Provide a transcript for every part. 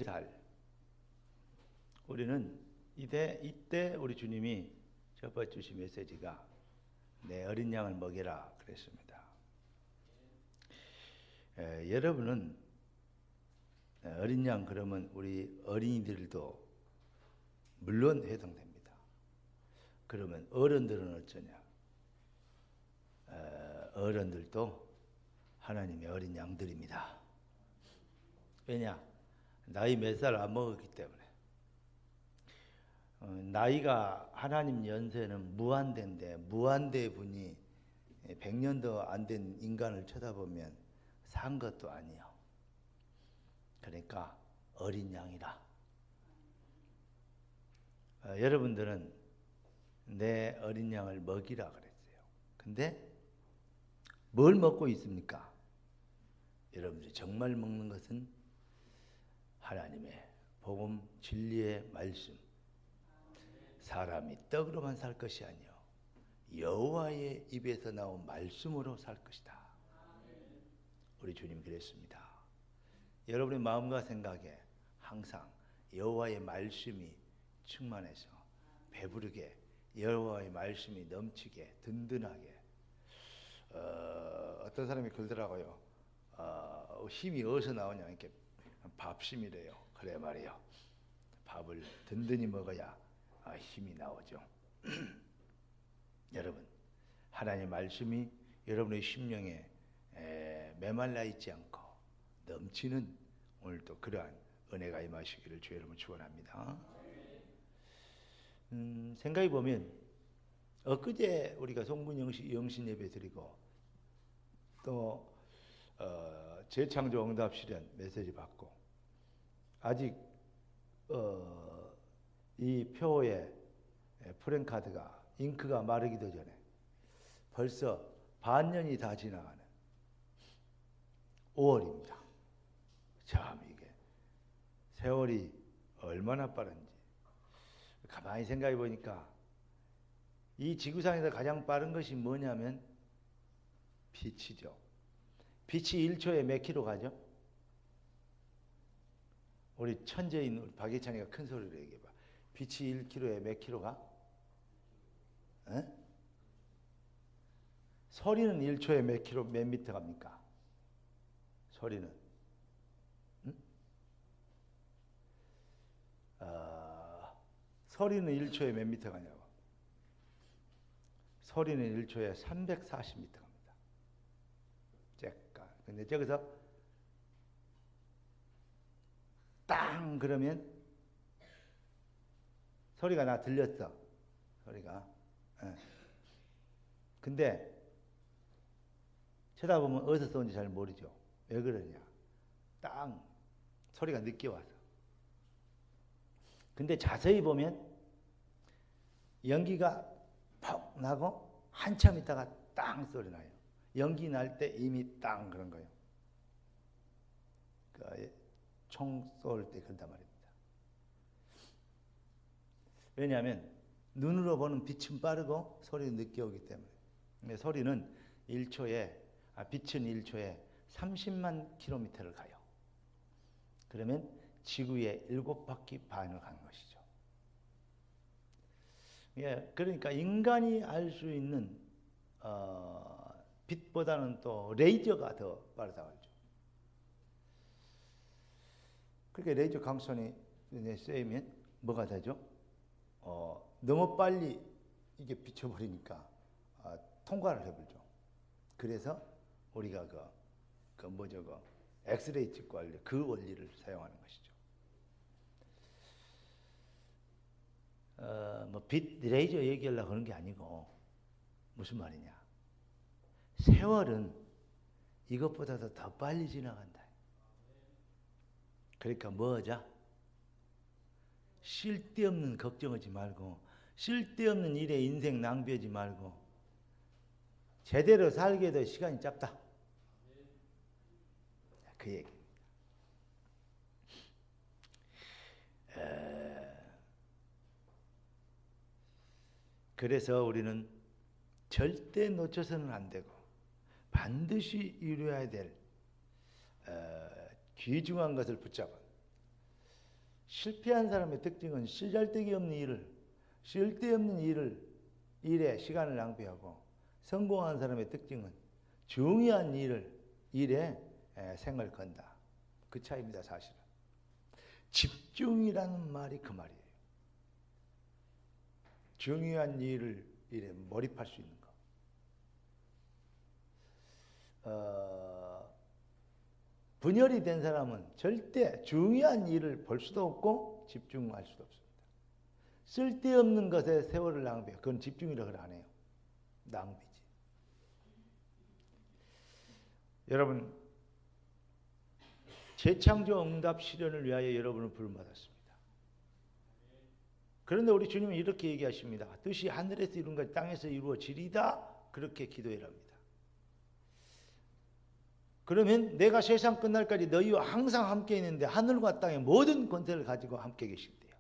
살. 우리는 이때 우리 주님이 첫 번째 주신 메시지가 내 어린 양을 먹여라 그랬습니다. 여러분은 어린 양 그러면 우리 어린이들도 물론 해당됩니다. 그러면 어른들은 어쩌냐? 어른들도 하나님의 어린 양들입니다. 왜냐? 나이 몇 살 안 먹었기 때문에. 나이가 하나님 연세는 무한대인데 무한대 분이 100년도 안 된 인간을 쳐다보면 산 것도 아니요. 그러니까 어린 양이라. 여러분들은 내 어린 양을 먹이라 그랬어요. 근데 뭘 먹고 있습니까? 여러분들이 정말 먹는 것은 하나님의 복음 진리의 말씀. 사람이 떡으로만 살 것이 아니요 여호와의 입에서 나온 말씀으로 살 것이다. 우리 주님 그랬습니다. 여러분의 마음과 생각에 항상 여호와의 말씀이 충만해서 배부르게, 여호와의 말씀이 넘치게, 든든하게. 어떤 사람이 그러더라고요. 힘이 어디서 나오냐? 이렇게 밥심이래요. 그래 말이에요. 밥을 든든히 먹어야 힘이 나오죠. 여러분, 하나님의 말씀이 여러분의 심령에 메말라 있지 않고 넘치는 오늘도 그러한 은혜가 임하시기를 주의 이름으로 축원합니다. 생각해 보면 엊그제 우리가 송군 영신 예배 드리고 또 재창조 응답 실현 메시지 받고 아직 이 표에 프랭카드가 잉크가 마르기도 전에 벌써 반년이 다 지나가는 5월입니다. 참 이게 세월이 얼마나 빠른지 가만히 생각해 보니까 이 지구상에서 가장 빠른 것이 뭐냐면 빛이죠. 빛이 1초에 몇 킬로 가죠? 우리 천재인 우리 박예찬이가 큰 소리로 얘기해봐. 빛이 1km에 몇 킬로가? 소리는 1초에 몇 킬로, 몇 미터 갑니까? 소리는? 소리는 1초에 몇 미터 가냐고? 소리는 1초에 340미터 갑니다. 째까. 근데 저기서 땅 그러면 소리가 나 들렸어. 소리가. 근데 쳐다보면 어디서 쏘는지 잘 모르죠. 왜 그러냐? 땅 소리가 늦게 와서. 근데 자세히 보면 연기가 퍽 나고 한참 있다가 땅 소리 나요. 연기 날 때 이미 땅 그런 거예요. 총 쏠 때 그런단 말입니다. 왜냐하면 눈으로 보는 빛은 빠르고 소리는 늦게 오기 때문에. 근데 소리는 1초에, 빛은 1초에 30만 킬로미터를 가요. 그러면 지구의 7바퀴 반을 가는 것이죠. 예, 그러니까 인간이 알 수 있는 빛보다는 또 레이저가 더 빠르다고 하죠. 그렇게 레이저 강선이 쏘이면 뭐가 되죠? 너무 빨리 이게 비춰버리니까 통과를 해버리죠. 그래서 우리가 엑스레이 찍고 할 때 그 원리를 사용하는 것이죠. 빛 레이저 얘기하려고 하는 게 아니고 무슨 말이냐? 세월은 이것보다도 더 빨리 지나간다. 그러니까 뭐하자? 쓸데없는 걱정하지 말고 쓸데없는 일에 인생 낭비하지 말고 제대로 살게도 시간이 짧다. 그 얘기입니다. 그래서 우리는 절대 놓쳐서는 안 되고 반드시 이루어야 될 귀중한 것을 붙잡은 실패한 사람의 특징은 쓰잘데기 없는 쓸데없는 일에 시간을 낭비하고, 성공한 사람의 특징은 중요한 일에 생을 건다. 그 차이입니다, 사실은. 집중이라는 말이 그 말이에요. 중요한 일에 몰입할 수 있는 거. 분열이 된 사람은 절대 중요한 일을 볼 수도 없고 집중할 수도 없습니다. 쓸데없는 것에 세월을 낭비해요. 그건 집중이라고 안 해요. 낭비지. 여러분, 재창조 응답 실현을 위하여 여러분을 부름받았습니다. 그런데 우리 주님은 이렇게 얘기하십니다. 뜻이 하늘에서 이룬 것 땅에서 이루어지리다. 그렇게 기도해랍니다. 그러면 내가 세상 끝날까지 너희와 항상 함께 있는데 하늘과 땅의 모든 권세를 가지고 함께 계신대요.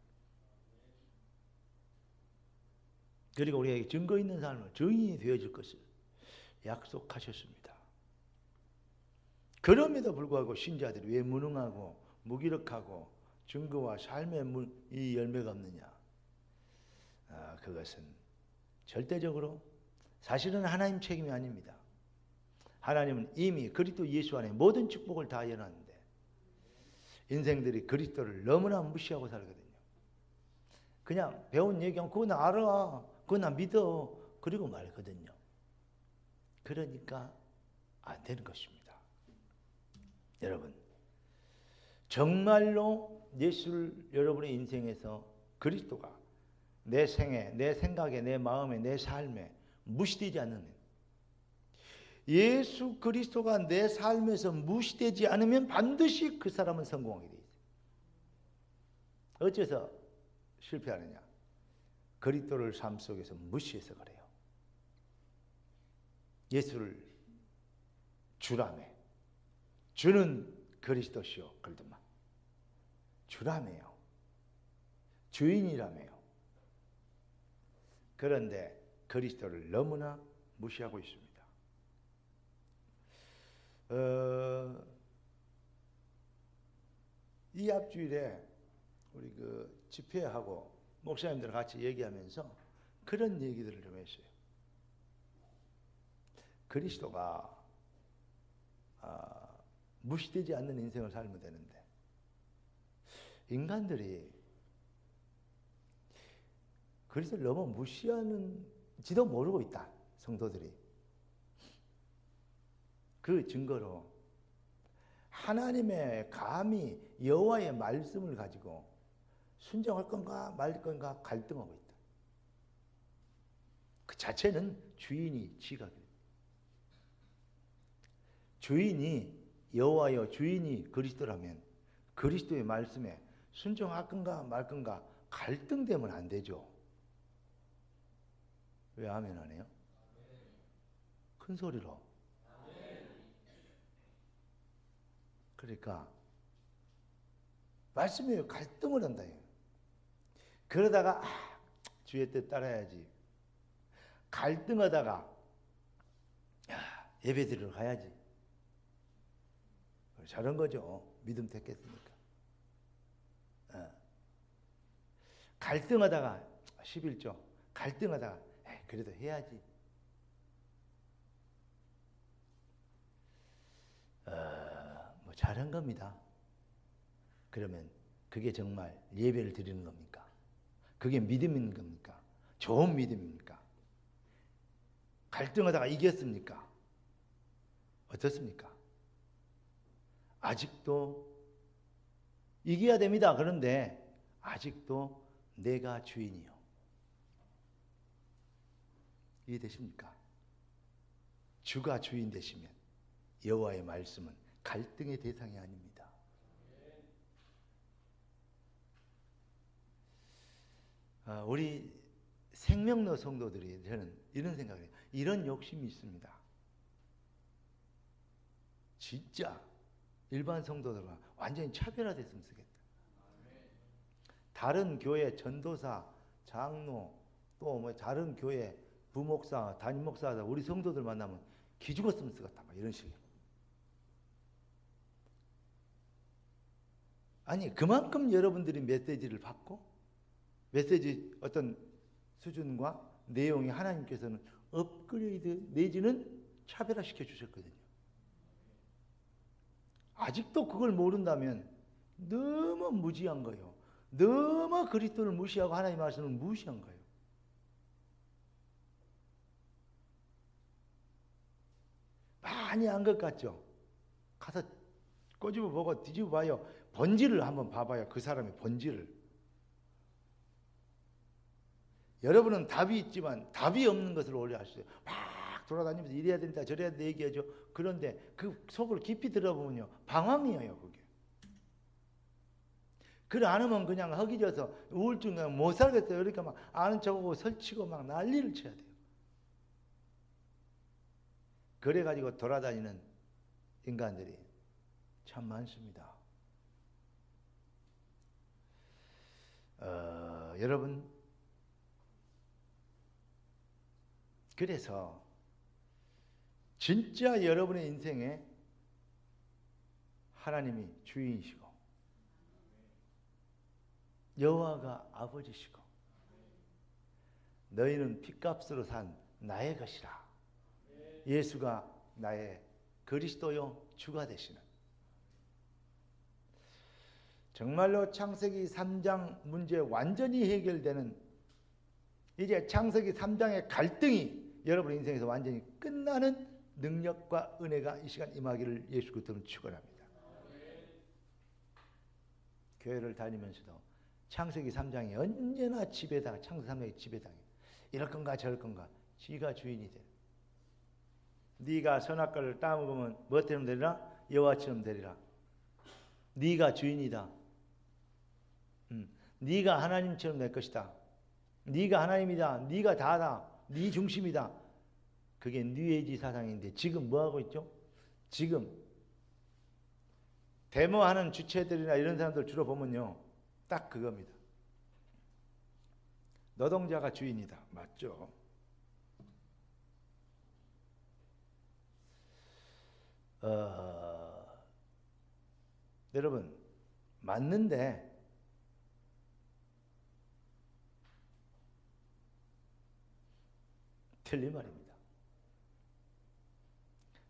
그리고 우리에게 증거 있는 삶을 증인이 되어줄 것을 약속하셨습니다. 그럼에도 불구하고 신자들이 왜 무능하고 무기력하고 증거와 삶의 이 열매가 없느냐? 그것은 절대적으로 사실은 하나님 책임이 아닙니다. 하나님은 이미 그리스도 예수 안에 모든 축복을 다 해놨는데 인생들이 그리스도를 너무나 무시하고 살거든요. 그냥 배운 얘기하면 그거 나 알아, 그거 나 믿어, 그리고 말거든요. 그러니까 안 되는 것입니다. 여러분, 정말로 예수를 여러분의 인생에서 그리스도가 내 생에, 내 생각에, 내 마음에, 내 삶에 무시되지 않는, 예수 그리스도가 내 삶에서 무시되지 않으면 반드시 그 사람은 성공하게 돼 있어요. 어째서 실패하느냐? 그리스도를 삶 속에서 무시해서 그래요. 예수를 주라며, 주는 그리스도시요, 그러더만 주라며요, 주인이라며요. 그런데 그리스도를 너무나 무시하고 있습니다. 이 앞주일에 우리 그 집회하고 목사님들 같이 얘기하면서 그런 얘기들을 좀 했어요. 그리스도가 무시되지 않는 인생을 살면 되는데 인간들이 그리스도를 너무 무시하는지도 모르고 있다. 성도들이. 그 증거로 하나님의 감히 여호와의 말씀을 가지고 순종할 건가 말 건가 갈등하고 있다. 그 자체는 주인이 지각이에요. 주인이 여호와여 주인이 그리스도라면 그리스도의 말씀에 순종할 건가 말 건가 갈등되면 안 되죠. 왜 아멘 안 해요? 큰 소리로. 그러니까 말씀에 갈등을 한다. 그러다가 주의 뜻 따라야지. 갈등하다가 예배 드리러 가야지. 저런 거죠. 믿음 됐겠습니까? 갈등하다가 11조 갈등하다가 그래도 해야지. 뭐 잘한 겁니다. 그러면 그게 정말 예배를 드리는 겁니까? 그게 믿음인 겁니까? 좋은 믿음입니까? 갈등하다가 이겼습니까? 어떻습니까? 아직도 이겨야 됩니다. 그런데 아직도 내가 주인이요. 이해되십니까? 주가 주인 되시면 여호와의 말씀은 갈등의 대상이 아닙니다. 우리 생명로 성도들이 저는 이런 생각을 해요. 이런 욕심이 있습니다. 진짜 일반 성도들과 완전히 차별화됐으면 쓰겠다. 다른 교회 전도사, 장로, 또 뭐 다른 교회 부목사, 담임목사 우리 성도들 만나면 기죽었으면 쓰겠다. 막 이런 식이에요. 아니, 그만큼 여러분들이 메시지를 받고 메시지 어떤 수준과 내용이 하나님께서는 업그레이드 내지는 차별화시켜 주셨거든요. 아직도 그걸 모른다면 너무 무지한 거예요. 너무 그리스도를 무시하고 하나님 말씀을 무시한 거예요. 많이 안 것 같죠? 가서 꼬집어 보고 뒤집어 봐요. 본질을 한번 봐봐요. 그 사람의 본질을. 여러분은 답이 있지만 답이 없는 것을 오래 하시죠. 막 돌아다니면서 이래야 된다 저래야 된다 얘기하죠. 그런데 그 속을 깊이 들어보면요, 방황이에요. 그게. 그래 안 하면 그냥 허기져서 우울증 못 살겠어요. 그러니까 막 아는 척하고 설치고 막 난리를 쳐야 돼요. 그래가지고 돌아다니는 인간들이 참 많습니다. 여러분, 그래서 진짜 여러분의 인생에 하나님이 주인이시고 여호와가 아버지시고 너희는 핏값으로 산 나의 것이라. 예수가 나의 그리스도요 주가 되시는, 정말로 창세기 3장 문제 완전히 해결되는, 이제 창세기 3장의 갈등이 여러분 인생에서 완전히 끝나는 능력과 은혜가 이 시간 임하기를 예수 그리스도는 축원합니다. 교회를 다니면서도 창세기 3장이 언제나 지배당, 창세기 3장이 지배당이에요. 이럴 건가 저럴 건가, 지가 주인이 돼. 네가 선악과를 따먹으면 뭐처럼 되리라? 여호와처럼 되리라. 네가 주인이다. 네가 하나님처럼 될 것이다. 네가 하나님이다. 네가 다다. 네 중심이다. 그게 뉴에이지 사상인데 지금 뭐하고 있죠? 지금 데모하는 주체들이나 이런 사람들 주로 보면요, 딱 그겁니다. 노동자가 주인이다. 맞죠? 여러분, 맞는데 틀린 말입니다.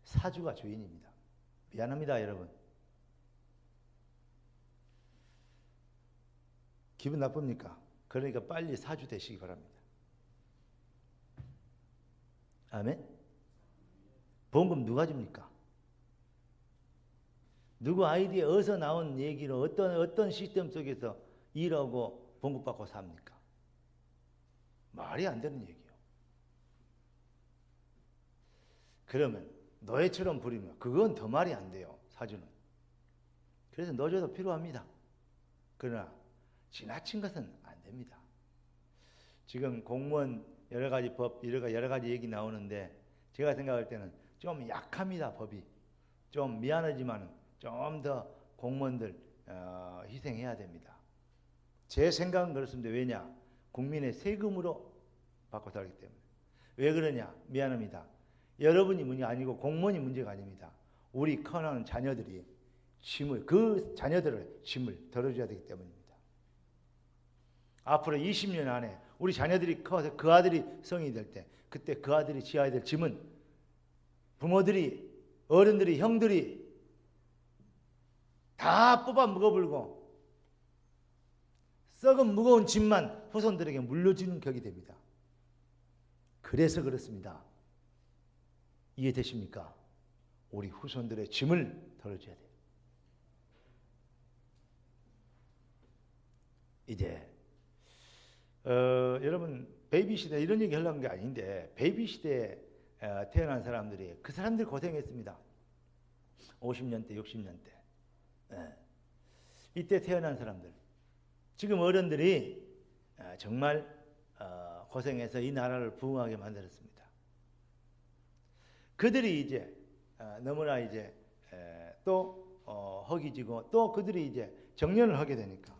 사주가 주인입니다. 미안합니다, 여러분. 기분 나쁩니까? 그러니까 빨리 사주 되시기 바랍니다. 아멘? 보험금 누가 줍니까? 누구 아이디어 어디서 나온 얘기로 어떤 시스템 속에서 일하고 봉급받고 삽니까? 말이 안 되는 얘기예요. 그러면 노예처럼 부리면 그건 더 말이 안 돼요. 사주는. 그래서 노조도 필요합니다. 그러나 지나친 것은 안 됩니다. 지금 공무원 여러 가지 법, 여러 가지 얘기 나오는데 제가 생각할 때는 좀 약합니다. 법이. 좀 미안하지만 좀 더 공무원들 희생해야 됩니다. 제 생각은 그렇습니다. 왜냐? 국민의 세금으로 받고 살기 때문에. 왜 그러냐? 미안합니다. 여러분이 문제가 아니고 공무원이 문제가 아닙니다. 우리 커나는 자녀들이 그 자녀들의 짐을 덜어줘야 되기 때문입니다. 앞으로 20년 안에 우리 자녀들이 커서 그 아들이 성인이 될 때, 그때 그 아들이 지어야 될 짐은 부모들이, 어른들이, 형들이 다 뽑아 먹어불고 썩은 무거운 짐만 후손들에게 물려주는 격이 됩니다. 그래서 그렇습니다. 이해되십니까? 우리 후손들의 짐을 덜어줘야 돼요. 이제 여러분 베이비 시대 이런 얘기 하려는 게 아닌데, 베이비 시대에 태어난 사람들이, 그 사람들이 고생했습니다. 50년대 60년대 이때 태어난 사람들, 지금 어른들이 정말 고생해서 이 나라를 부흥하게 만들었습니다. 그들이 이제 너무나 이제 또 허기지고, 또 그들이 이제 정년을 하게 되니까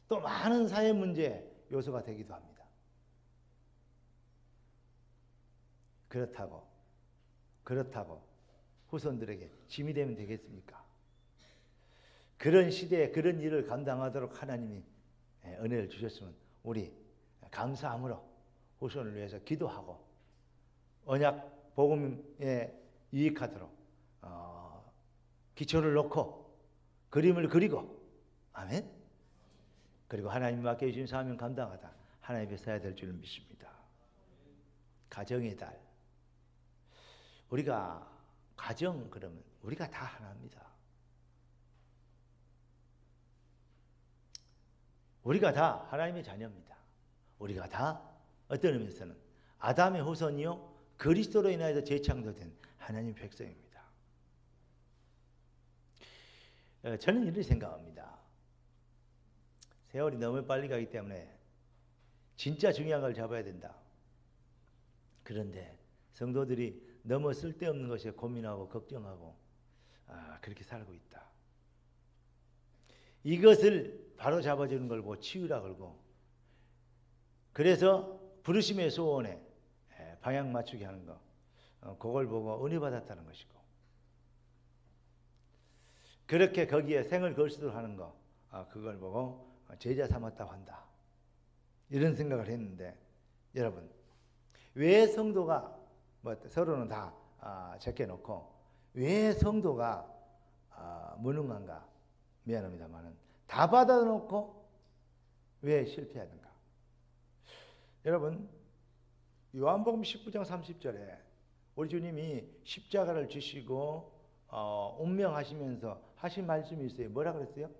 또 많은 사회 문제 요소가 되기도 합니다. 그렇다고 후손들에게 짐이 되면 되겠습니까? 그런 시대에 그런 일을 감당하도록 하나님이 은혜를 주셨으면 우리 감사함으로 후손을 위해서 기도하고 언약 복음에 유익하도록 기초를 놓고 그림을 그리고 아멘. 그리고 하나님 맡겨주신 사명 감당하다 하나님 앞에 서야 될 줄 믿습니다. 가정의 달. 우리가 가정 그러면 우리가 다 하나입니다. 우리가 다 하나님의 자녀입니다. 우리가 다 어떤 의미에서는 아담의 후손이요 그리스도로 인하여서 재창조된 하나님의 백성입니다. 저는 이렇게 생각합니다. 세월이 너무 빨리 가기 때문에 진짜 중요한 걸 잡아야 된다. 그런데 성도들이 너무 쓸데없는 것에 고민하고 걱정하고 그렇게 살고 있다. 이것을 바로 잡아주는 걸 보고 치유라 그러고 그래서 부르심의 소원에 방향 맞추게 하는 거 그걸 보고 은혜 받았다는 것이고 그렇게 거기에 생을 걸 수도 하는 거 그걸 보고 제자 삼았다고 한다. 이런 생각을 했는데 여러분 왜 성도가 서로는 다 제껴놓고 왜 성도가 무능한가? 미안합니다만은 다 받아놓고 왜 실패하는가? 여러분 요한복음 19장 30절에 우리 주님이 십자가를 지시고 운명하시면서 하신 말씀이 있어요. 뭐라 그랬어요?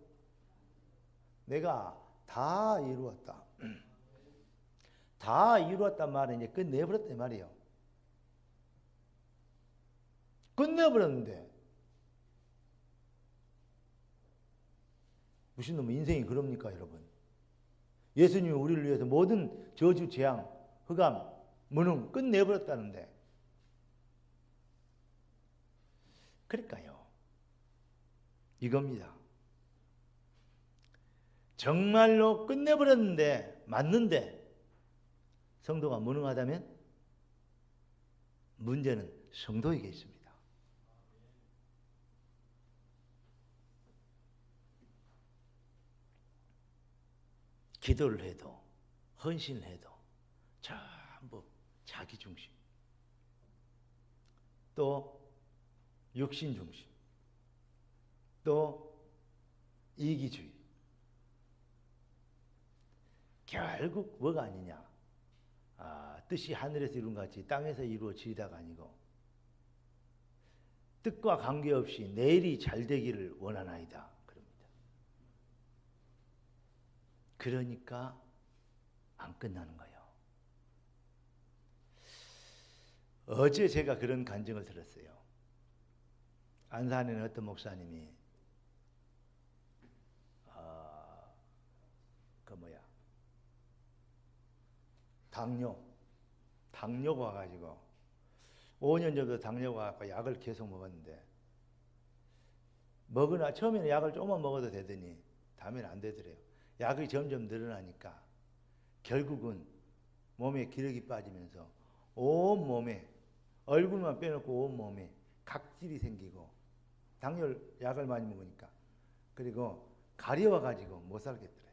내가 다 이루었다. 다 이루었단 말은 이제 끝내버렸단 말이에요. 끝내버렸는데 무슨 놈의 인생이 그럽니까 여러분? 예수님이 우리를 위해서 모든 저주, 재앙, 흑암, 무능 끝내버렸다는데 그러니까요. 이겁니다. 정말로 끝내버렸는데 맞는데 성도가 무능하다면 문제는 성도에게 있습니다. 기도를 해도 헌신을 해도 전부 자기 중심 또 육신 중심 또 이기주의 결국 뭐가 아니냐 뜻이 하늘에서 이룬 것 같이 땅에서 이루어지다가 아니고 뜻과 관계없이 내일이 잘 되기를 원하나이다 그럽니다. 그러니까 안 끝나는 거예요. 어제 제가 그런 간증을 들었어요. 안산에는 어떤 목사님이 당뇨가 와가지고 5년 정도 당뇨가 와서 약을 계속 먹었는데 먹으나 처음에는 약을 조금만 먹어도 되더니 다음에는 안 되더래요. 약이 점점 늘어나니까 결국은 몸에 기력이 빠지면서 온 몸에 얼굴만 빼놓고 온 몸에 각질이 생기고 당뇨 약을 많이 먹으니까 그리고 가려워가지고 못 살겠더래요.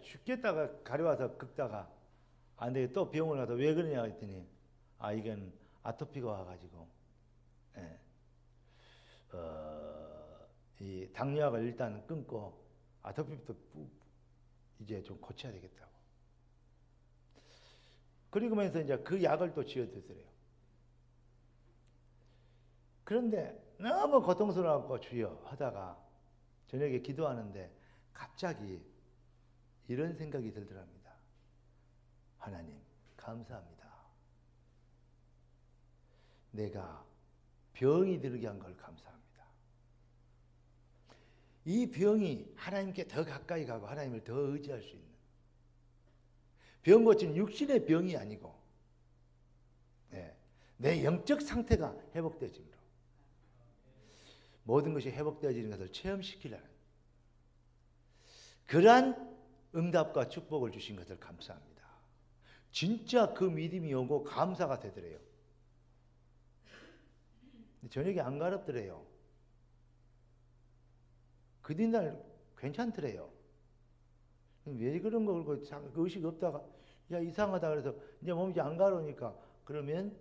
죽겠다가 가려워서 긁다가 안 되게 또 병원을 가서 왜 그러냐 했더니 이건 아토피가 와가지고 이 당뇨약을 일단 끊고 아토피부터 이제 좀 고쳐야 되겠다고. 그리고면서 이제 그 약을 또 쥐어 드더래요. 그런데 너무 고통스러워갖고 주여 하다가 저녁에 기도하는데 갑자기 이런 생각이 들더랍니다. 하나님 감사합니다. 내가 병이 들게 한 걸 감사합니다. 이 병이 하나님께 더 가까이 가고 하나님을 더 의지할 수 있는 병 고치는 육신의 병이 아니고 내 영적 상태가 회복되어짐으로 모든 것이 회복되어지는 것을 체험시키려는 그러한 응답과 축복을 주신 것을 감사합니다. 진짜 그 믿음이 오고 감사가 되더래요. 저녁에 안 가렵더래요. 그 뒤날 괜찮더래요. 왜 그런 거 그러고 그 의식이 없다가 야 이상하다 그래서 이제 몸이 안 가려우니까 그러면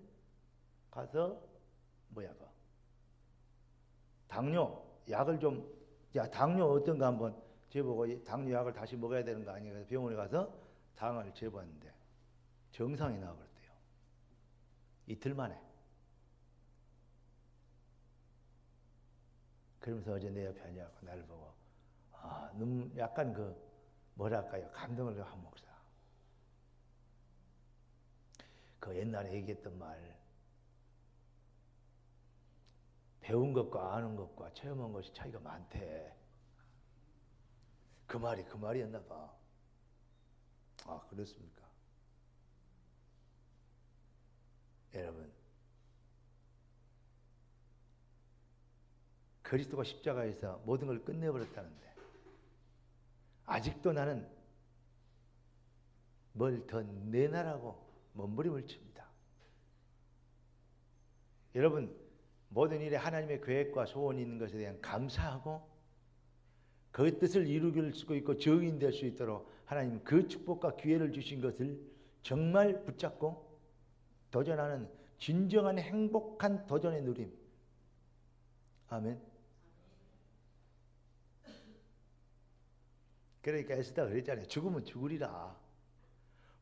가서 당뇨 약을 좀 당뇨 어떤가 한번 재보고 당뇨 약을 다시 먹어야 되는 거 아니에요? 그래서 병원에 가서 당을 재봤는데 정상이 나와버렸대요. 이틀 만에. 그러면서 어제 내 옆에 앉아갖고 나를 보고 약간 뭐랄까요 감동을 한 목사. 그 옛날에 얘기했던 말 배운 것과 아는 것과 체험한 것이 차이가 많대. 그 말이었나 봐. 그렇습니까? 여러분, 그리스도가 십자가에서 모든 걸 끝내버렸다는데 아직도 나는 뭘 더 내놔라고 몸부림을 칩니다. 여러분, 모든 일에 하나님의 계획과 소원이 있는 것에 대한 감사하고 그 뜻을 이루길 수 있고 증인될 수 있도록 하나님 그 축복과 기회를 주신 것을 정말 붙잡고 도전하는 진정한 행복한 도전의 누림. 아멘. 그러니까 에스더가 그랬잖아요. 죽으면 죽으리라.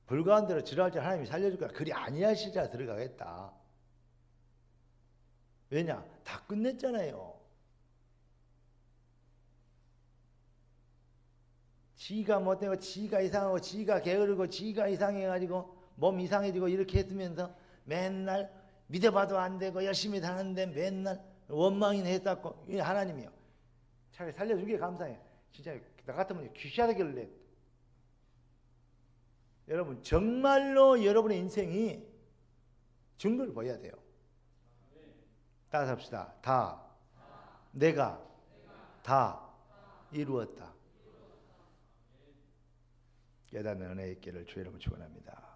불가한 대로 지랄할 때 하나님이 살려줄 거야. 그리 아니하시자 들어가겠다. 왜냐? 다 끝냈잖아요. 지가 못되고 지가 이상하고 지가 게으르고 지가 이상해가지고 몸 이상해지고 이렇게 했으면서 맨날 믿어봐도 안 되고 열심히 사는데 맨날 원망이나 했었고 하나님이요. 차라리 살려주기에 감사해. 진짜 나 같으면 귀시하다길래 내. 여러분 정말로 여러분의 인생이 증거를 보여야 돼요. 따라서 합시다. 내가 다 이루었다. 깨닫는 은혜의 길을 주 여러분 축원합니다.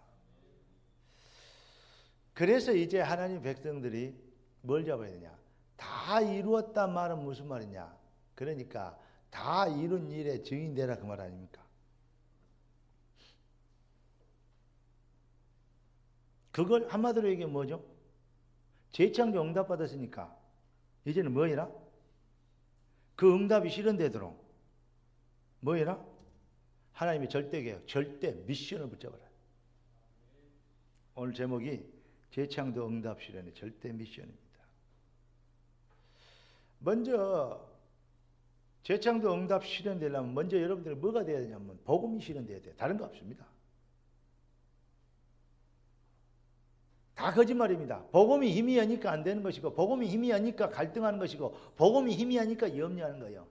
그래서 이제 하나님 백성들이 뭘 잡아야 되냐? 다 이루었다 말은 무슨 말이냐? 그러니까 다 이룬 일에 증인되라 그 말 아닙니까? 그걸 한마디로 얘기하면 뭐죠? 재창조 응답 받았으니까 이제는 뭐이라? 그 응답이 실현되도록 뭐이라? 하나님의 절대 계획, 절대 미션을 붙잡아라. 오늘 제목이 재창조 응답 실현의 절대 미션입니다. 먼저 재창조 응답 실현되려면 먼저 여러분들이 뭐가 돼야 되냐면 복음이 실현돼야 돼요. 다른 거 없습니다. 다 거짓말입니다. 복음이 힘이 하니까 안 되는 것이고 복음이 힘이 하니까 갈등하는 것이고 복음이 힘이 하니까 염려하는 거예요.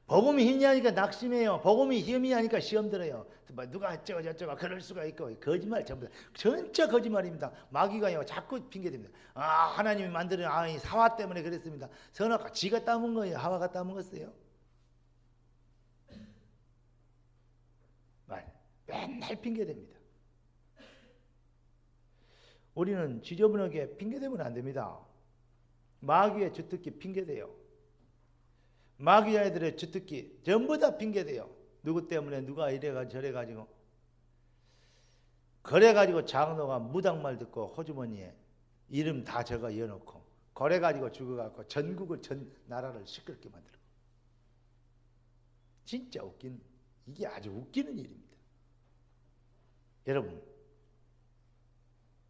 복음이 힘이 하니까 낙심해요. 복음이 힘이 하니까 시험 들어요. 누가 어쩌고 저쩌고 그럴 수가 있고 거짓말 전부 다 진짜 거짓말입니다. 마귀가요 자꾸 핑계댑니다. 하나님이 만드는 이 사화 때문에 그랬습니다. 선악과 지가 따문 거예요. 하와가 따먹었어요. 맨날 핑계댑니다. 우리는 지저분하게 핑계대면 안 됩니다. 마귀의 주특기 핑계대요. 마귀 아이들의 주특기 전부 다 핑계대요. 누구 때문에 누가 이래가지고 저래가지고 그래가지고 장로가 무당말 듣고 호주머니에 이름 다 적어 이어놓고 그래가지고 죽어갖고 전국을 전 나라를 시끄럽게 만들고 진짜 웃긴 이게 아주 웃기는 일입니다. 여러분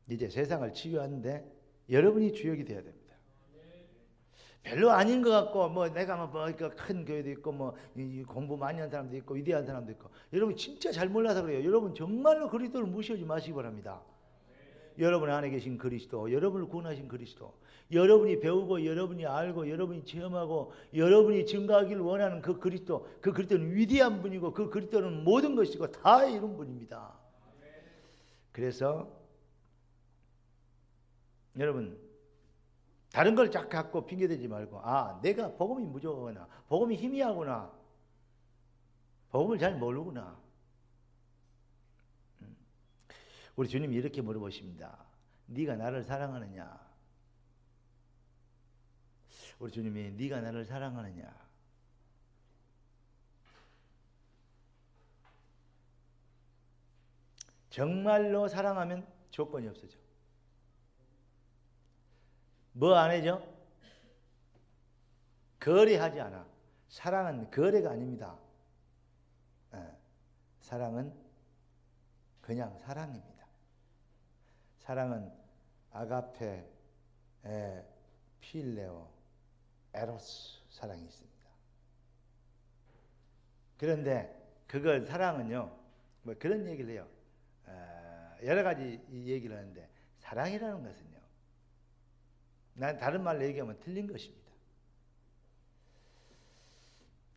이제 세상을 치유하는데 여러분이 주역이 되어야 됩니다. 별로 아닌 것 같고 내가 큰 교회도 있고 공부 많이 한 사람도 있고 위대한 사람도 있고 여러분 진짜 잘 몰라서 그래요. 여러분 정말로 그리스도를 무시하지 마시기 바랍니다. 여러분 안에 계신 그리스도, 여러분을 구원하신 그리스도, 여러분이 배우고 여러분이 알고 여러분이 체험하고 여러분이 증거하기를 원하는 그 그리스도는 위대한 분이고 그 그리스도는 모든 것이고 다 이룬 분입니다. 그래서 여러분 다른 걸 쫙 갖고 핑계대지 말고 내가 복음이 부족하구나, 복음이 희미하구나, 복음을 잘 모르구나. 우리 주님이 이렇게 물어보십니다. 네가 나를 사랑하느냐? 우리 주님이 네가 나를 사랑하느냐? 정말로 사랑하면 조건이 없어져. 뭐 안 해죠? 거래하지 않아. 사랑은 거래가 아닙니다. 사랑은 그냥 사랑입니다. 사랑은 아가페, 필레오, 에로스 사랑이 있습니다. 그런데 그걸 사랑은요, 뭐 그런 얘기를 해요. 여러 가지 얘기를 하는데 사랑이라는 것은요, 난 다른 말로 얘기하면 틀린 것입니다.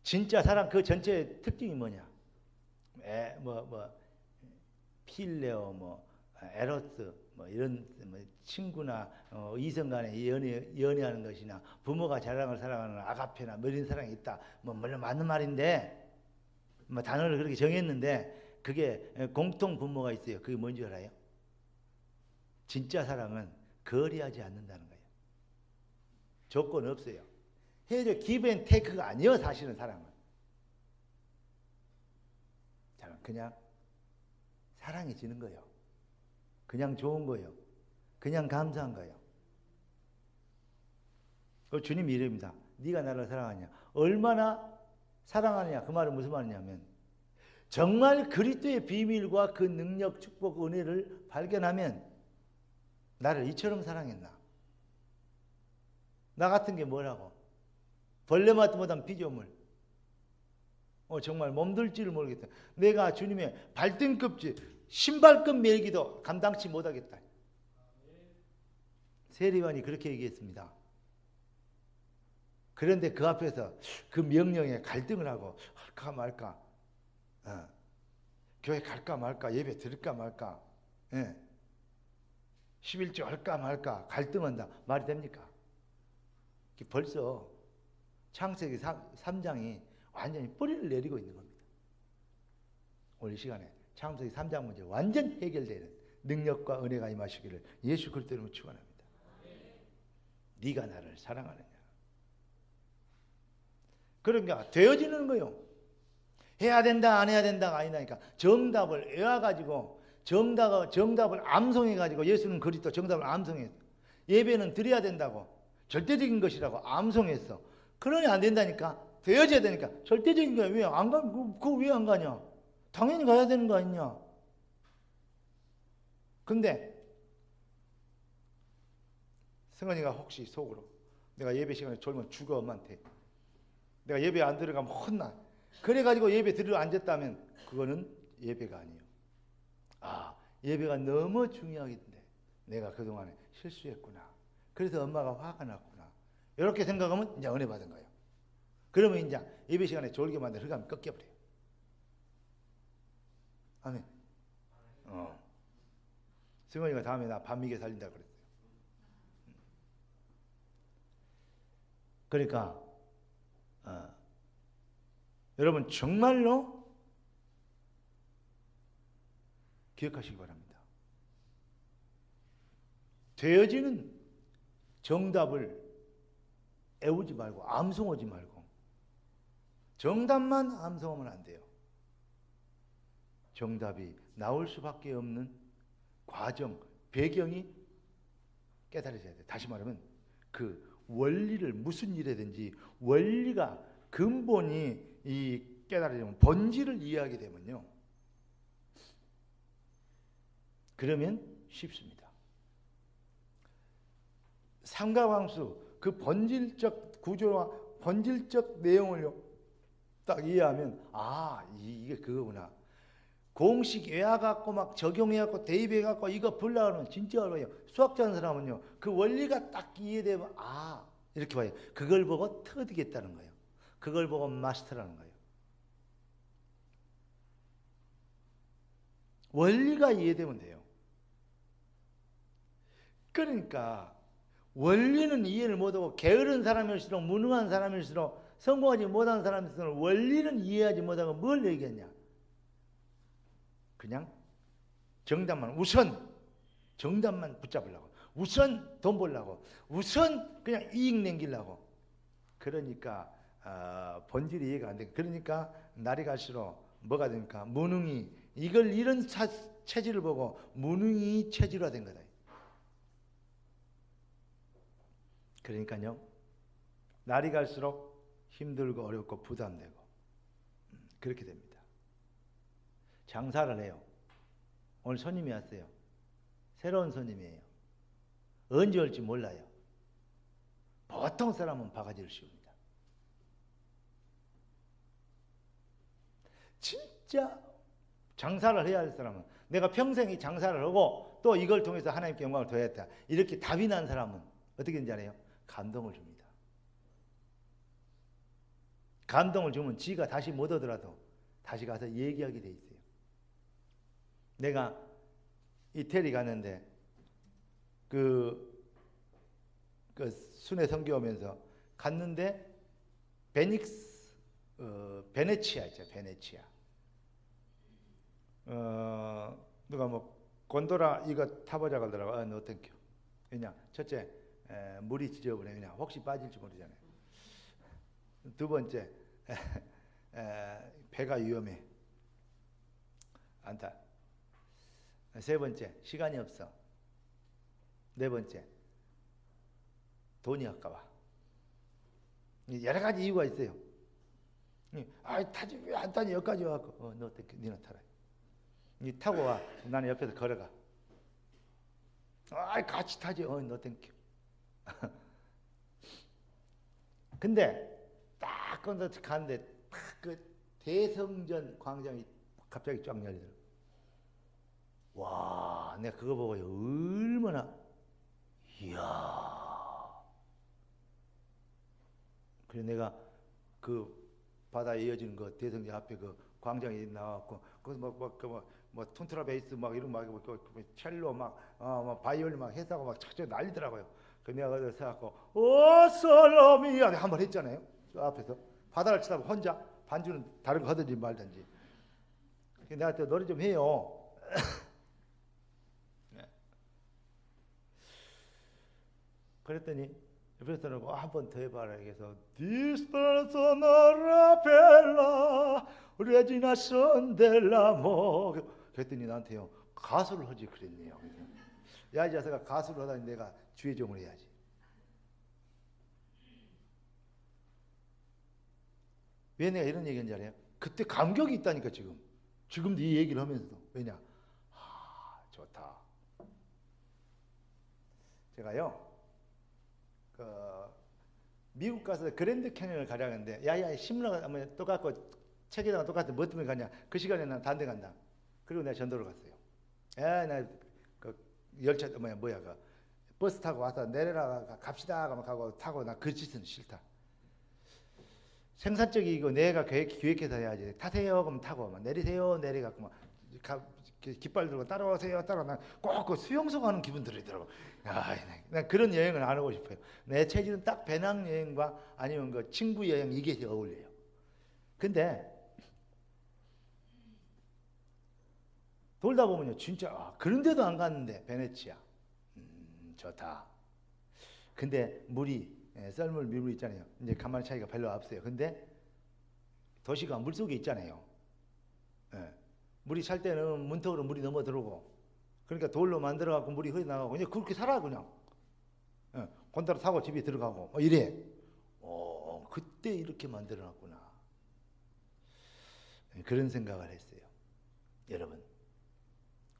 진짜 사랑 그 전체의 특징이 뭐냐? 필레오, 에로스, 이런 친구나 이성 간에 연애하는 것이나 부모가 자랑을 사랑하는 아가페나 이런 사랑이 있다. 물론 맞는 말인데 단어를 그렇게 정했는데 그게 공통 분모가 있어요. 그게 뭔지 알아요? 진짜 사랑은 거래하지 않는다는 거예요. 조건 없어요. 해줘 give and take가 아니에요. 사실은 사랑은 그냥 사랑해지는 거예요. 그냥 좋은 거예요. 그냥 감사한 거예요. 그 주님 이름입니다. 네가 나를 사랑하냐? 얼마나 사랑하느냐? 그 말은 무슨 말이냐면 정말 그리스도의 비밀과 그 능력, 축복, 은혜를 발견하면 나를 이처럼 사랑했나? 나 같은 게 뭐라고? 벌레 맛도 못한 피조물. 정말 몸둘 줄을 모르겠다. 내가 주님의 발등급지 신발급 매기도 감당치 못하겠다. 세리관이 그렇게 얘기했습니다. 그런데 그 앞에서 그 명령에 갈등을 하고 할까 말까, 교회 갈까 말까, 예배 들을까 말까, 11조 할까 말까 갈등한다. 말이 됩니까? 벌써 창세기 3장이 완전히 뿌리를 내리고 있는 겁니다. 오늘 이 시간에 창세기 3장 문제 완전 해결되는 능력과 은혜가 임하시기를 예수 그리스도 이름으로 축원합니다. 네가 나를 사랑하느냐? 그러니까 되어지는 거요. 해야 된다 안 해야 된다가 아니라니까 정답을 외워가지고 정답을 암송해가지고 예수는 그리스도 정답을 암송했어. 예배는 드려야 된다고 절대적인 것이라고 암송했어. 그러니 안 된다니까. 되어져야 되니까. 절대적인 거야. 왜 안 가? 그거 왜 안 가냐? 당연히 가야 되는 거 아니냐? 근데 승원이가 혹시 속으로 내가 예배 시간에 졸면 죽어 엄마한테. 내가 예배 안 들어가면 혼나. 그래가지고 예배 들으러 앉았다면 그거는 예배가 아니에요. 예배가 너무 중요하긴데 내가 그동안에 실수했구나. 그래서 엄마가 화가 났구나. 이렇게 생각하면 이제 은혜 받은 거예요. 그러면 이제 예배 시간에 졸게 만든 흑암이 꺾여버려요. 아멘. 승원이가 다음에 나 밤미게 살린다 그랬어요. 그러니까 여러분 정말로 기억하시기 바랍니다. 되어지는 정답을 애우지 말고 암송하지 말고 정답만 암송하면 안 돼요. 정답이 나올 수밖에 없는 과정, 배경이 깨달아져야 돼요. 다시 말하면 그 원리를 무슨 일이든지 원리가 근본이 이 깨달아지면 본질을 이해하게 되면요. 그러면 쉽습니다. 삼가왕수 그 본질적 구조와 본질적 내용을 딱 이해하면 이게 그거구나. 공식 외워갖고 막 적용해갖고 대입해갖고 이거 불러가면 진짜 어려워요. 수학 잘하는 사람은요. 그 원리가 딱 이해되면 이렇게 봐요. 그걸 보고 터득했다는 거예요. 그걸 보고 마스터라는 거예요. 원리가 이해되면 돼요. 그러니까 원리는 이해를 못하고 게으른 사람일수록 무능한 사람일수록 성공하지 못한 사람일수록 원리는 이해하지 못하고 뭘 얘기했냐. 그냥 우선 정답만 붙잡으려고, 우선 돈 벌려고, 우선 그냥 이익 남기려고, 그러니까 본질이 이해가 안 돼. 그러니까 날이 갈수록 뭐가 됩니까? 무능이 이런 체질을 보고 무능이 체질화된 거다. 그러니까요. 날이 갈수록 힘들고 어렵고 부담되고 그렇게 됩니다. 장사를 해요. 오늘 손님이 왔어요. 새로운 손님이에요. 언제 올지 몰라요. 보통 사람은 바가지를 씌웁니다. 진짜 장사를 해야 할 사람은 내가 평생 이 장사를 하고 또 이걸 통해서 하나님께 영광을 더했다. 이렇게 답이 난 사람은 어떻게 되는지 알아요? 감동을 줍니다. 감동을 주면 지가 다시 못 오더라도 다시 가서 얘기하게 돼 있어요. 내가 이태리 갔는데 그 순회 선교하면서 갔는데 베네치아 있죠. 베네치아. 누가 뭐 곤도라 이거 타보자 그러더라고. 어떤겨? 왜냐? 첫째 물이 지저분해. 그냥 혹시 빠질지 모르잖아요. 두 번째 배가 위험해. 안타. 세 번째 시간이 없어. 네 번째 돈이 아까워. 여러 가지 이유가 있어요. 타지 왜 안 타니 여기까지 와갖고 너 어떻게 니나 타라. 니 타고 와. 나는 옆에서 걸어가. 같이 타지. 너 땡큐. 근데 딱 건너서 가는데 딱 그 대성전 광장이 갑자기 쫙 열리더라고. 와, 내가 그거 보고 얼마나 이야. 그래서 내가 그 바다에 이어지는 그 대성전 앞에 그 광장에 나와갖고 거기서 뭐 톤트라 베이스 막 이런 막 첼로 막 바이올린 막 해사고 막 착착 난리더라고요. 그 내가 거기서 서갖고 솔로미야 한번 했잖아요. 저 앞에서 바다를 치다 혼자 반주는 다른 거 하든지 말든지. 내가 또 노래 좀 해요. 그랬더니 옆에서는 한 번 더 해봐라. 그래서 Disperso nella bella Regina Sondelamo. 그랬더니 나한테요 가수를 하지 그랬네요. 야, 이 자식아 가수를 하다니 내가 주의 종을 해야지. 왜 내가 이런 얘기인지 알아요? 그때 감격이 있다니까. 지금도 이 얘기를 하면서도. 왜냐? 좋다. 제가요 미국 가서 그랜드 캐니언을 가려고 했는데 야야 신문화가 똑같고 책에다가 똑같은 뭐 때문에 가냐. 그 시간에 난 다른 데 간다. 그리고 내가 전도를 갔어요. 나 그 열차 그 버스 타고 와서 내려라 갑시다 가고 타고 나 그 짓은 싫다. 생산적이고 내가 기획해서 해야지. 타세요 그러면 타고 막 내리세요 내려가고 막 깃발 들고 따라오세요 난 꼭 그 수용소 가는 기분 들더라고. 난 그런 여행을 안 하고 싶어요. 내 체질은 딱 배낭여행과 아니면 그 친구 여행 이게 어울려요. 근데 돌다 보면요 진짜 그런 데도 안 갔는데 베네치아 좋다. 근데 물이 썰물 밀물 있잖아요. 이제 간만 차이가 별로 없어요. 근데 도시가 물속에 있잖아요. 물이 찰 때는 문턱으로 물이 넘어 들어오고, 그러니까 돌로 만들어 갖고 물이 흘러나가고 그냥 그렇게 살아 그냥. 곤따로 타고 집에 들어가고 이래. 그때 이렇게 만들어 놨구나. 그런 생각을 했어요. 여러분,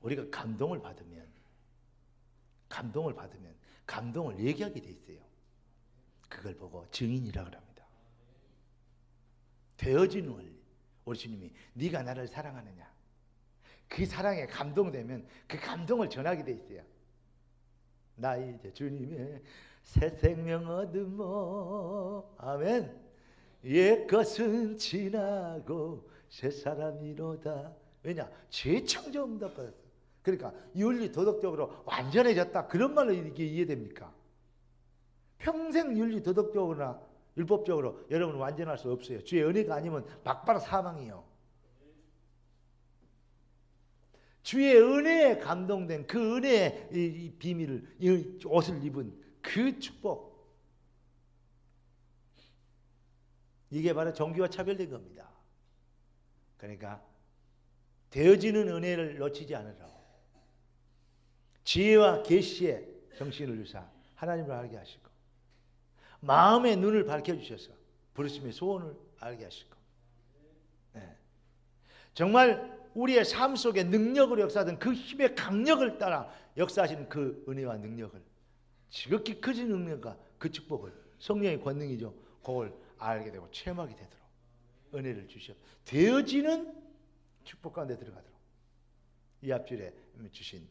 우리가 감동을 받으면 감동을 얘기하게 돼 있어요. 그걸 보고 증인이라고 합니다. 되어지는 원리. 우리 주님이 네가 나를 사랑하느냐. 그 사랑에 감동되면 그 감동을 전하게 돼 있어요. 나 이제 주님의 새 생명 얻으모. 아멘. 옛 것은 지나고 새 사람이로다. 왜냐? 재창조 응답 받았어. 그러니까 윤리 도덕적으로 완전해졌다. 그런 말로 이게 이해됩니까? 평생 윤리 도덕적으로나 율법적으로 여러분은 완전할 수 없어요. 주의 은혜가 아니면 막바로 사망이요. 주의 은혜에 감동된 그 은혜의 이 비밀을, 이 옷을 입은 그 축복. 이게 바로 종교와 차별된 겁니다. 그러니까 되어지는 은혜를 놓치지 않으라고 지혜와 계시의 정신을 주사 하나님을 알게 하시고 마음의 눈을 밝혀주셔서 부르심의 소원을 알게 하시고 네. 정말 우리의 삶 속에 능력으로 역사하던 그 힘의 강력을 따라 역사하시는 그 은혜와 능력을 지극히 크신 능력과 그 축복을 성령의 권능이죠. 그걸 알게 되고 체험하게 되도록 은혜를 주시옵 되어지는 축복 가운데 들어가도록 이 앞줄에 주신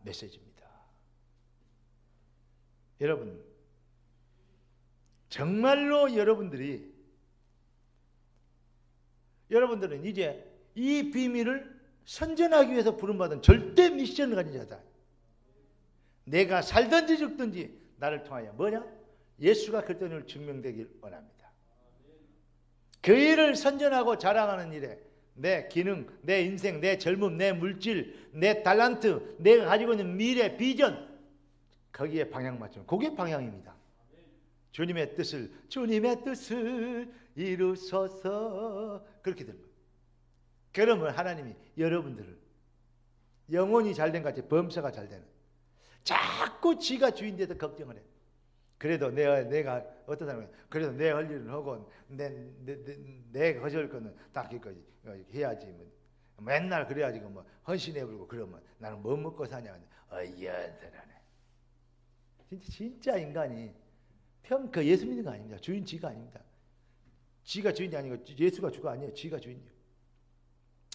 메시지입니다. 여러분 정말로 여러분들은 이제 이 비밀을 선전하기 위해서 부름받은 절대 미션을 가진 자다. 내가 살든지 죽든지 나를 통하여 뭐냐? 예수가 그리스도인을 증명되길 원합니다. 그 일을 선전하고 자랑하는 일에 내 기능, 내 인생, 내 젊음, 내 물질, 내 달란트, 내가 가지고 있는 미래, 비전 거기에 방향 맞추는 그게 방향입니다. 주님의 뜻을 이루소서 그렇게 되는 거예요. 그러면 하나님이 여러분들을 영혼이 잘된 같이 범사가 잘 되는 자꾸 지가 주인돼서 걱정을 해. 그래도 내가 어떤 사람이 그래도 내 할 일은 하고 내 거절 거는 딱 여기까지 해야지 뭐. 맨날 그래야지 뭐 헌신해 불고 그러면 나는 뭐 먹고 사냐. 연설하네. 진짜 인간이 그 예수 믿는 거 아닙니다. 주인 지가 아닙니다. 지가 주인이 아니고 예수가 주가 아니에요. 지가 주인이에요.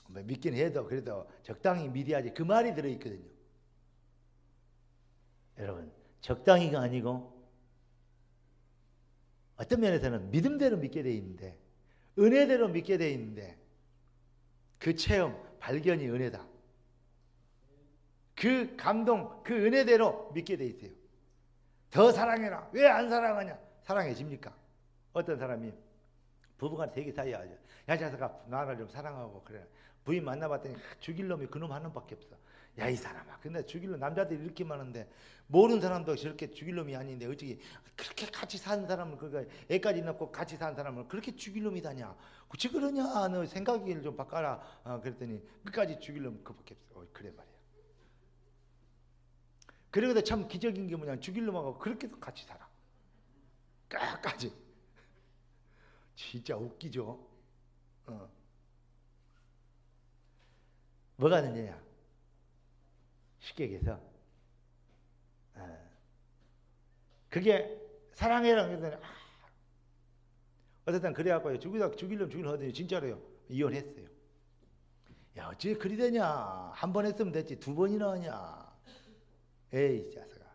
뭐 믿긴 해도 그래도 적당히 믿어야지 그 말이 들어있거든요. 여러분 적당히가 아니고 어떤 면에서는 믿음대로 믿게 돼 있는데 은혜대로 믿게 돼 있는데 그 체험 발견이 은혜다. 그 감동 그 은혜대로 믿게 돼 있어요. 더 사랑해라. 왜 안 사랑하냐? 사랑해집니까? 어떤 사람이 부부가 되게 사이하죠. 야 자석아 나를 좀 사랑하고 그래. 부인 만나봤더니 죽일 놈이 그놈 한 놈밖에 없어. 야 이 사람아 근데 죽일 놈 남자들이 이렇게 많은데 모르는 사람도 저렇게 죽일 놈이 아닌데 어찌 그렇게 같이 사는 사람을 그러니까 애까지 낳고 같이 사는 사람을 그렇게 죽일 놈이다냐. 그치 그러냐 너 생각을 좀 바꿔라. 그랬더니 끝까지 죽일 놈 그밖에 없어. 그래 말이야. 그래도 참 기적인 게 뭐냐 죽일 놈하고 그렇게도 같이 살아. 끝까지. 진짜 웃기죠. 뭐가 문제냐? 쉽게 얘기해서 그게 사랑해라는 게 어쨌든 그래갖고 죽이려면 하더니 진짜로요 이혼했어요. 야 어찌 그리 되냐? 한 번 했으면 됐지 두 번이나 하냐? 에이 자식아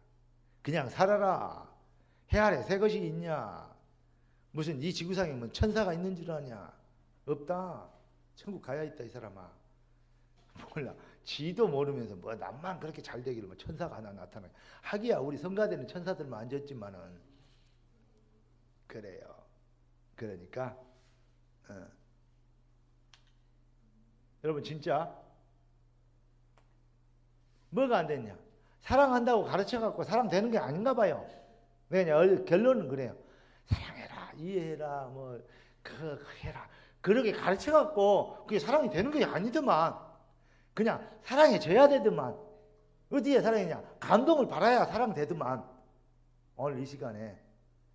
그냥 살아라. 해 아래 새 것이 있냐? 무슨 이 지구상에 뭐 천사가 있는 줄 아냐? 없다. 천국 가야 있다 이 사람아. 몰라. 지도 모르면서 뭐 남만 그렇게 잘 되기를 뭐 천사가 하나 나타나. 하기야 우리 성가대는 천사들만 앉았지만은 그래요. 그러니까 여러분 진짜 뭐가 안 됐냐? 사랑한다고 가르쳐갖고 사랑되는 게 아닌가 봐요. 그냥 결론은 그래요. 사랑해라, 이해해라, 뭐 그 해라. 그렇게 가르쳐갖고 그게 사랑이 되는 게 아니더만. 그냥 사랑해줘야 되더만. 어디에 사랑이냐? 감동을 받아야 사랑되더만. 오늘 이 시간에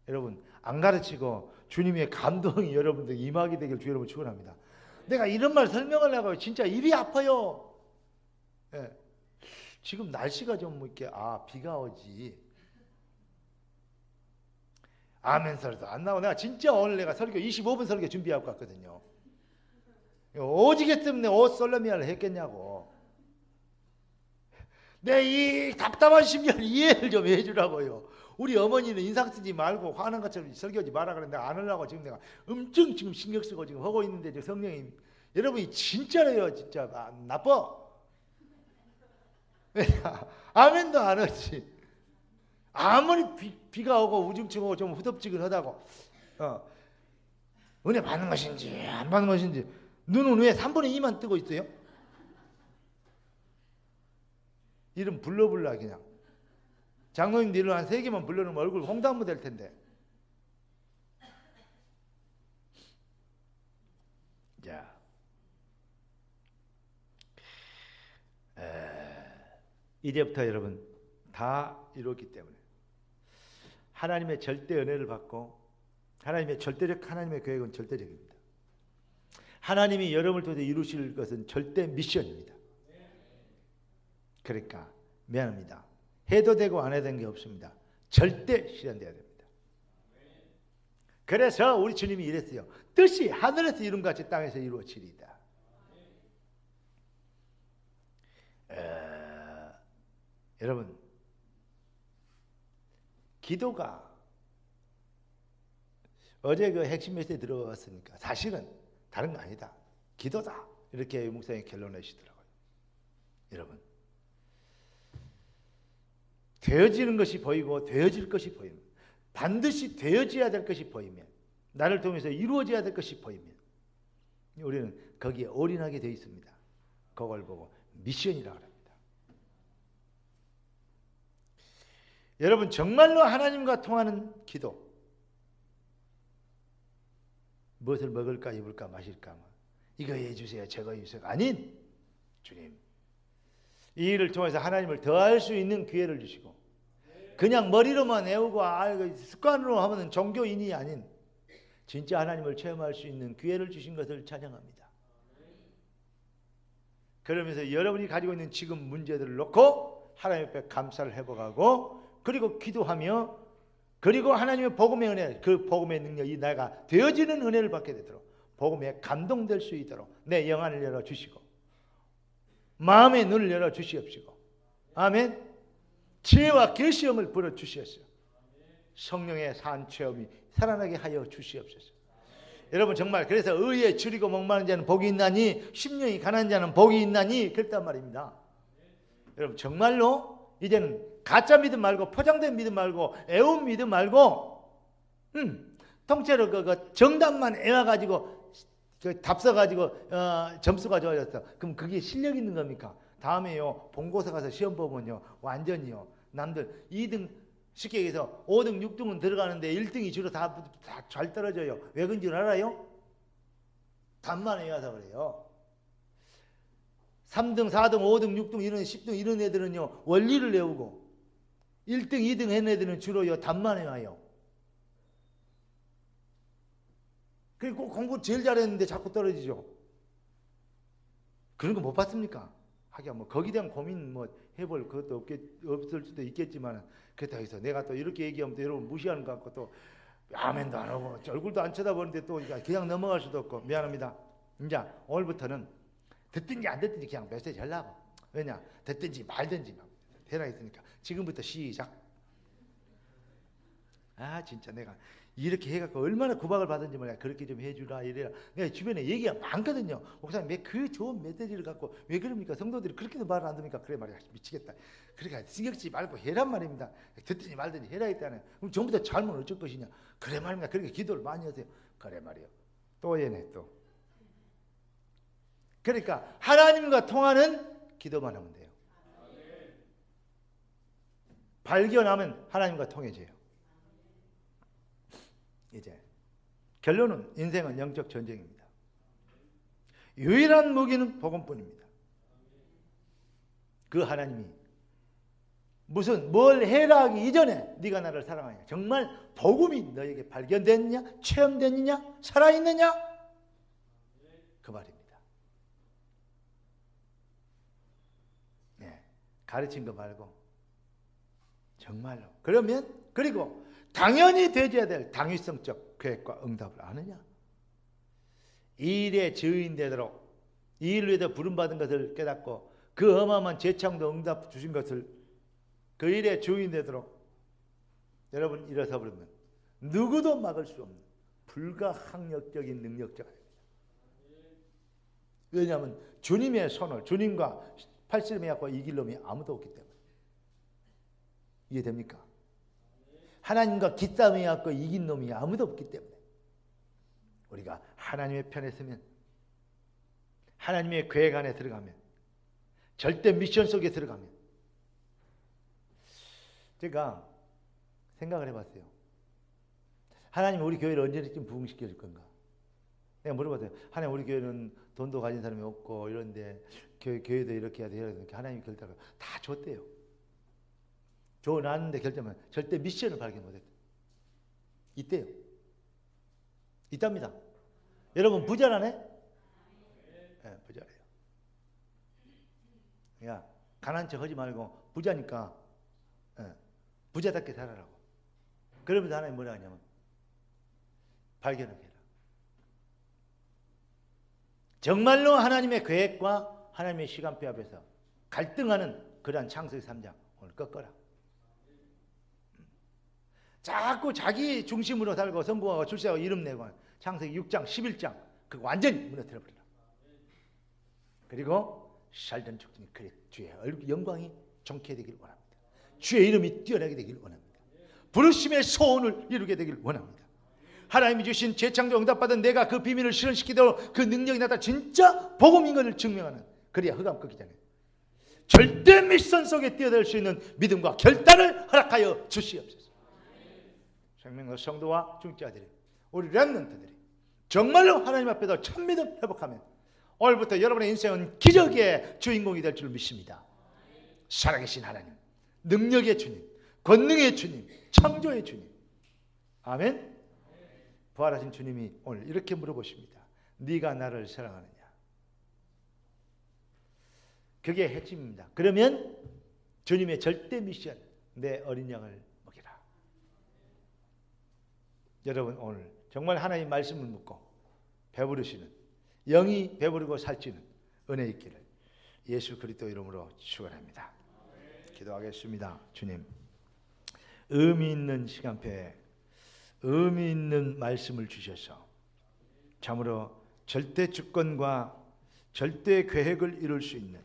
여러분 안 가르치고 주님의 감동이 여러분들 임하게 되길 주 여러분 축원합니다. 내가 이런 말 설명하려고 진짜 입이 아파요. 예. 지금 날씨가 좀 이렇게 비가 오지. 아멘 설도 안 나오고 내가 진짜 오늘 내가 설교 25분 설교 준비하고 갔거든요. 오지게 때문에 옷 솔로미아를 했겠냐고. 내 이 답답한 심정을 이해를 좀 해주라고요. 우리 어머니는 인상 쓰지 말고 화난 것처럼 설교하지 마라 그랬는데 안 하려고 지금 내가 엄청 지금 신경 쓰고 지금 하고 있는데 지금 성령님 여러분이 진짜로요 진짜 나빠. 아멘도 안 하지. 아무리 비가 오고 우중충 오고 좀 후덥지근하다고 은혜 받는 것인지 안 받는 것인지 눈은 왜 3분의 2만 뜨고 있어요? 이름 불러 그냥 장로님들 이름 한 3개만 불러놓으면 얼굴 홍당무 될 텐데 이제부터 여러분 다 이뤘기 때문에 하나님의 절대 은혜를 받고 하나님의 절대적 하나님의 계획은 절대적입니다. 하나님이 여러분을 통해 이루실 것은 절대 미션입니다. 그러니까 미안합니다. 해도 되고 안 해도 되는 게 없습니다. 절대 실현돼야 됩니다. 그래서 우리 주님이 이랬어요. 뜻이 하늘에서 이룬 같이 땅에서 이루어지리이다. 여러분, 기도가 어제 그 핵심 메시지에 들어갔으니까 사실은 다른 거 아니다. 기도다. 이렇게 목사님이 결론 내시더라고요. 여러분, 되어지는 것이 보이고 되어질 것이 보이면, 반드시 되어져야 될 것이 보이면, 나를 통해서 이루어져야 될 것이 보이면 우리는 거기에 올인하게 되어 있습니다. 그걸 보고 미션이라고 합니다. 여러분, 정말로 하나님과 통하는 기도, 무엇을 먹을까 입을까 마실까 이거 해주세요 저거 해주세요 아닌, 주님 이 일을 통해서 하나님을 더할 수 있는 기회를 주시고, 그냥 머리로만 외우고 습관으로 하면 종교인이 아닌 진짜 하나님을 체험할 수 있는 기회를 주신 것을 찬양합니다. 그러면서 여러분이 가지고 있는 지금 문제들을 놓고 하나님 앞에 감사를 회복하고, 그리고 기도하며, 그리고 하나님의 복음의 은혜, 그 복음의 능력이 내가 되어지는 은혜를 받게 되도록, 복음에 감동될 수 있도록 내 영안을 열어주시고 마음의 눈을 열어주시옵시고, 아멘. 지혜와 계시음을 불어주시옵소서. 성령의 산체험이 살아나게 하여 주시옵소서. 여러분, 정말 그래서 의에 줄이고 목마른 자는 복이 있나니 심령이 가난한 자는 복이 있나니 그랬단 말입니다. 여러분, 정말로 이제는 가짜 믿음 말고, 포장된 믿음 말고, 애운 믿음 말고, 통째로 그 정답만 애와가지고 답서가지고 점수가 좋아졌어. 그럼 그게 실력 있는 겁니까? 다음에요 본고사 가서 시험 보면요 완전히요 남들 2등, 쉽게 얘기해서 5등 6등은 들어가는데 1등이 주로 다 잘 떨어져요. 왜 그런 줄 알아요? 답만 외워서 그래요. 3등 4등 5등 6등 이런 10등 이런 애들은요 원리를 외우고, 1등 2등 한 애들은 주로요 답만 외워요. 그리고 공부 제일 잘했는데 자꾸 떨어지죠. 그런 거 못 봤습니까? 하긴 뭐 거기에 대한 고민 뭐 해볼 것도 없을 수도 있겠지만, 그렇다고 해서 내가 또 이렇게 얘기하면 또 여러분 무시하는 것 같고 또 아멘도 안 하고 얼굴도 안 쳐다보는데 또 그냥 넘어갈 수도 없고, 미안합니다. 이제 오늘부터는 듣든지 안 듣든지 그냥 메시지 하려고. 왜냐, 듣든지 말든지 막 해라 했으니까 지금부터 시작. 진짜 내가 이렇게 해갖고 얼마나 구박을 받은지 몰라. 그렇게 좀 해주라 이래라. 내가 주변에 얘기가 많거든요. 목사님 왜 그 좋은 메시지를 갖고 왜 그럽니까? 성도들이 그렇게도 말을 안 듣습니까? 그래 말이야, 미치겠다. 그러니까 신경 쓰지 말고 해란 말입니다. 듣든지 말든지 해라 했다네. 그럼 전부 다 잘못 어쩔 것이냐? 그래 말입니다. 그렇게 기도를 많이 하세요. 그래 말이요. 또 얘네 또. 그러니까 하나님과 통하는 기도만 하면 돼요. 발견하면 하나님과 통해져요. 이제 결론은 인생은 영적 전쟁입니다. 유일한 무기는 복음뿐입니다. 그 하나님이 뭘 해라 하기 이전에 네가 나를 사랑하냐, 정말 복음이 너에게 발견됐느냐, 체험됐느냐, 살아있느냐, 그 말입니다. 네, 가르친 거 말고 정말로. 그러면, 그리고 당연히 되져야 될 당위성적 계획과 응답을 아느냐, 이 일의 주인 되도록, 이 일로 해서 부름받은 것을 깨닫고 그 어마어마한 재창도 응답 주신 것을, 그 일의 주인 되도록 여러분 일어서 버리면 누구도 막을 수 없는 불가항력적인 능력자가 됩니다. 왜냐하면 주님의 손을, 주님과 팔씨름해갖고 이길 놈이 아무도 없기 때문에. 이해됩니까? 하나님과 기싸움해갖고 이긴 놈이 아무도 없기 때문에 우리가 하나님의 편에 서면, 하나님의 계획 안에 들어가면, 절대 미션 속에 들어가면, 제가 생각을 해봤어요. 하나님 우리 교회를 언제쯤 부흥시켜 줄 건가? 내가 물어봤어요. 하나님, 우리 교회는 돈도 가진 사람이 없고 이런데 교회도 이렇게 해야 돼. 하나님이 결단을 다 줬대요. 줘놨는데 결정은 절대 미션을 발견 못했대. 있대요. 있답니다. 여러분 부자라네? 네, 부자래요. 야, 가난한 척 하지 말고 부자니까 부자답게 살아라고. 그러면서 하나님 뭐라 하냐면 발견을 해라. 정말로 하나님의 계획과 하나님의 시간표 앞에서 갈등하는 그러한 창세기 3장 오늘 꺾어라. 자꾸 자기 중심으로 살고 성공하고 출세하고 이름 내고 창세기 6장 11장 그거 완전히 무너뜨려 버리라. 그리고 살던 죽더니 그래 주의 영광이 정케 되길 원합니다. 주의 이름이 뛰어나게 되길 원합니다. 부르심의 소원을 이루게 되길 원합니다. 하나님이 주신 재창조 응답받은 내가 그 비밀을 실현시키도록 그 능력이 나타 진짜 복음인 것을 증명하는, 그래야 흑암 꺾기 전에 절대 미션 속에 뛰어들 수 있는 믿음과 결단을 허락하여 주시옵소서. 생명의 성도와 중직자들이, 우리 렘넌트들이 정말로 하나님 앞에서 참 믿음 회복하면 오늘부터 여러분의 인생은 기적의 주인공이 될 줄 믿습니다. 살아계신 하나님, 능력의 주님, 권능의 주님, 창조의 주님. 아멘. 부활하신 주님이 오늘 이렇게 물어보십니다. 네가 나를 사랑하느냐? 그게 핵심입니다. 그러면 주님의 절대 미션, 내 어린 양을 먹이라. 여러분 오늘 정말 하나님 말씀을 묻고 배부르시는, 영이 배부르고 살찌는 은혜 있기를 예수 그리스도 이름으로 축원합니다. 기도하겠습니다. 주님, 의미 있는 시간표에 의미 있는 말씀을 주셔서 참으로 절대 주권과 절대 계획을 이룰 수 있는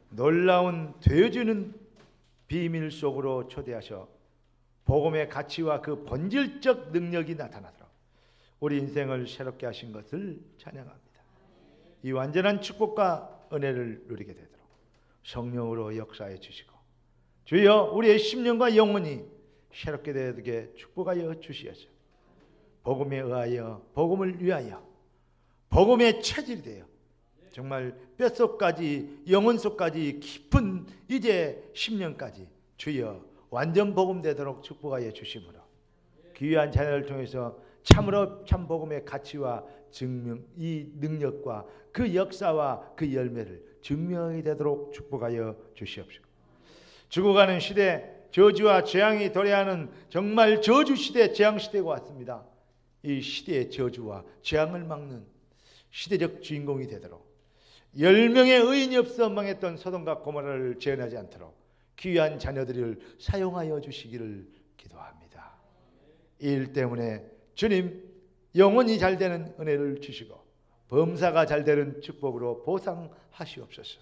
놀라운 되어지는 비밀 속으로 초대하셔 복음의 가치와 그 본질적 능력이 나타나도록 우리 인생을 새롭게 하신 것을 찬양합니다. 이 완전한 축복과 은혜를 누리게 되도록 성령으로 역사해 주시고 주여 우리의 심령과 영혼이 새롭게 되게 축복하여 주시옵소서. 복음에 의하여, 복음을 위하여, 복음의 체질이 되어 정말 뼛속까지 영혼 속까지 깊은 이제 심령까지 주여 완전 복음 되도록 축복하여 주심으로 귀한 자녀를 통해서 참으로 참 복음의 가치와 증명, 이 능력과 그 역사와 그 열매를 증명이 되도록 축복하여 주시옵소서. 죽어가는 시대, 저주와 재앙이 도래하는 정말 저주 시대, 재앙 시대가 왔습니다. 이 시대의 저주와 재앙을 막는 시대적 주인공이 되도록 10명의 의인이 없어 망했던 소돔과 고모라를 재현하지 않도록 귀한 자녀들을 사용하여 주시기를 기도합니다. 이 일 때문에 주님 영혼이 잘 되는 은혜를 주시고 범사가 잘 되는 축복으로 보상하시옵소서.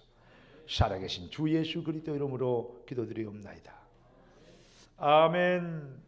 살아계신 주 예수 그리스도 이름으로 기도드리옵나이다. 아멘.